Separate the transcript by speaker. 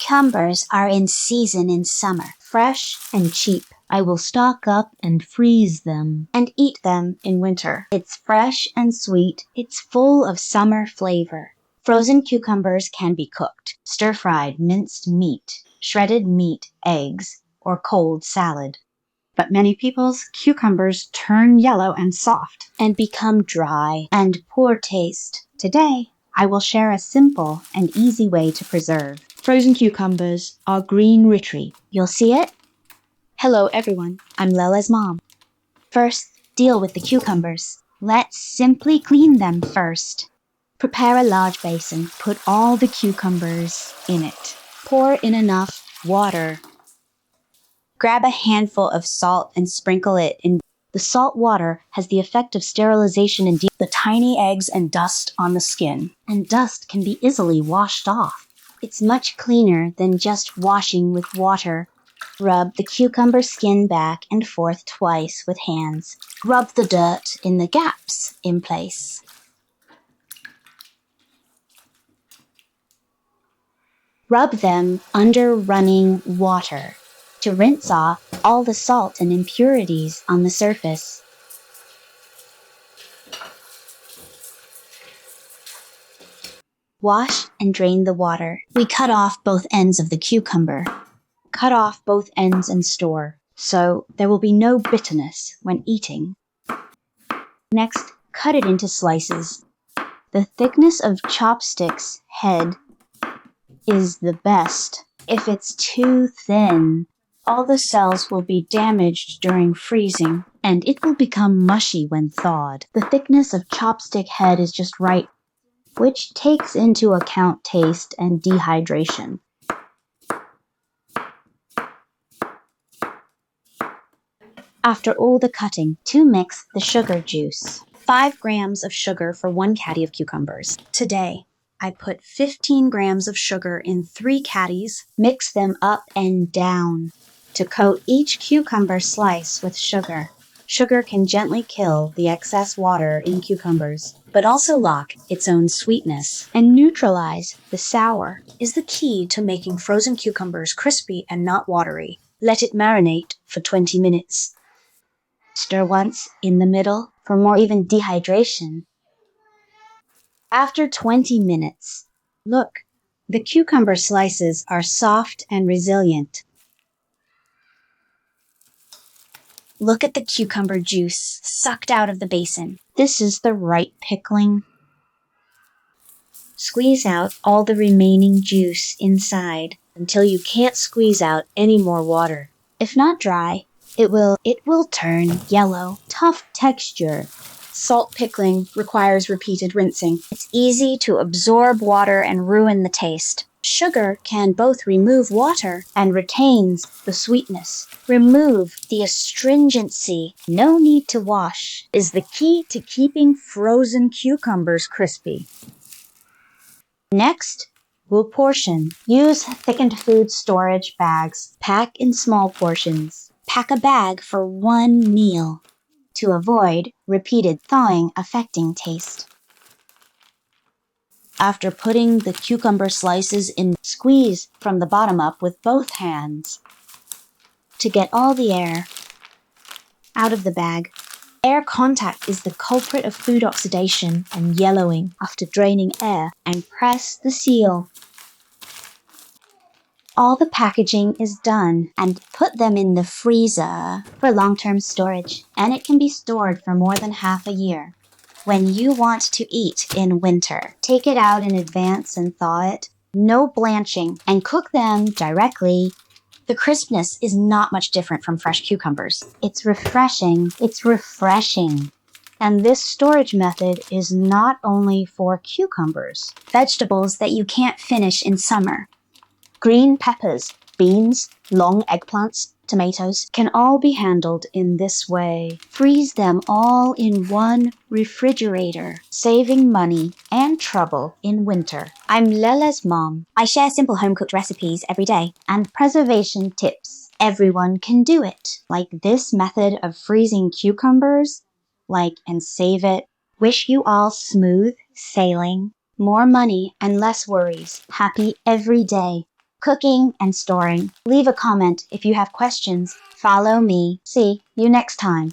Speaker 1: Cucumbers are in season in summer, fresh and cheap.
Speaker 2: I will stock up and freeze them
Speaker 1: and eat them in winter. It's fresh and sweet. It's full of summer flavor. Frozen cucumbers can be cooked, stir-fried minced meat, shredded meat, eggs, or cold salad.
Speaker 3: But many people's cucumbers turn yellow and soft
Speaker 1: and become dry and poor taste.
Speaker 3: Today, I will share a simple and easy way to preserve.
Speaker 2: Frozen cucumbers are green ritri.
Speaker 1: You'll see it? Hello everyone, I'm Lela's mom. First, deal with the cucumbers. Let's simply clean them first. Prepare a large basin.
Speaker 2: Put all the cucumbers in it.
Speaker 1: Pour in enough water. Grab a handful of salt and sprinkle it in.
Speaker 2: The salt water has the effect of sterilization and the tiny eggs and dust on the skin.
Speaker 1: And dust can be easily washed off. It's much cleaner than just washing with water. Rub the cucumber skin back and forth twice with hands. Rub the dirt in the gaps in place. Rub them under running water to rinse off all the salt and impurities on the surface. Wash and drain the water. We cut off both ends of the cucumber. Cut off both ends and store, so there will be no bitterness when eating. Next, cut it into slices. The thickness of chopstick's head is the best. If it's too thin, all the cells will be damaged during freezing, and it will become mushy when thawed. The thickness of chopstick head is just right, which takes into account taste and dehydration. After all the cutting, to mix the sugar juice. 5 grams of sugar for 1 caddy of cucumbers. Today, I put 15 grams of sugar in 3 caddies. Mix them up and down to coat each cucumber slice with sugar. Sugar can gently kill the excess water in cucumbers, but also lock its own sweetness and neutralize the sour.
Speaker 2: Is the key to making frozen cucumbers crispy and not watery. Let it marinate for 20 minutes.
Speaker 1: Stir once in the middle for more even dehydration. After 20 minutes, look, the cucumber slices are soft and resilient. Look at the cucumber juice sucked out of the basin. This is the right pickling. Squeeze out all the remaining juice inside
Speaker 2: until you can't squeeze out any more water.
Speaker 1: If not dry, it will turn yellow. Tough texture.
Speaker 3: Salt pickling requires repeated rinsing.
Speaker 1: It's easy to absorb water and ruin the taste. Sugar can both remove water and retains the sweetness. Remove the astringency. No need to wash is the key to keeping frozen cucumbers crispy. Next, we'll portion. Use thickened food storage bags. Pack in small portions. Pack a bag for 1 meal to avoid repeated thawing affecting taste. After putting the cucumber slices in, squeeze from the bottom up with both hands to get all the air out of the bag. Air contact is the culprit of food oxidation and yellowing. After draining air, and press the seal. All the packaging is done, and put them in the freezer for long-term storage, and it can be stored for more than half a year. When you want to eat in winter, take it out in advance and thaw it. No blanching, and cook them directly. The crispness is not much different from fresh cucumbers. It's refreshing. And this storage method is not only for cucumbers, vegetables that you can't finish in summer. Green peppers, beans, long eggplants, tomatoes can all be handled in this way. Freeze them all in one refrigerator, saving money and trouble in winter. I'm Lela's mom. I share simple home-cooked recipes every day and preservation tips. Everyone can do it. Like this method of freezing cucumbers, and save it. Wish you all smooth sailing, more money and less worries. Happy every day. cooking and storing. Leave a comment if you have questions. Follow me. See you next time.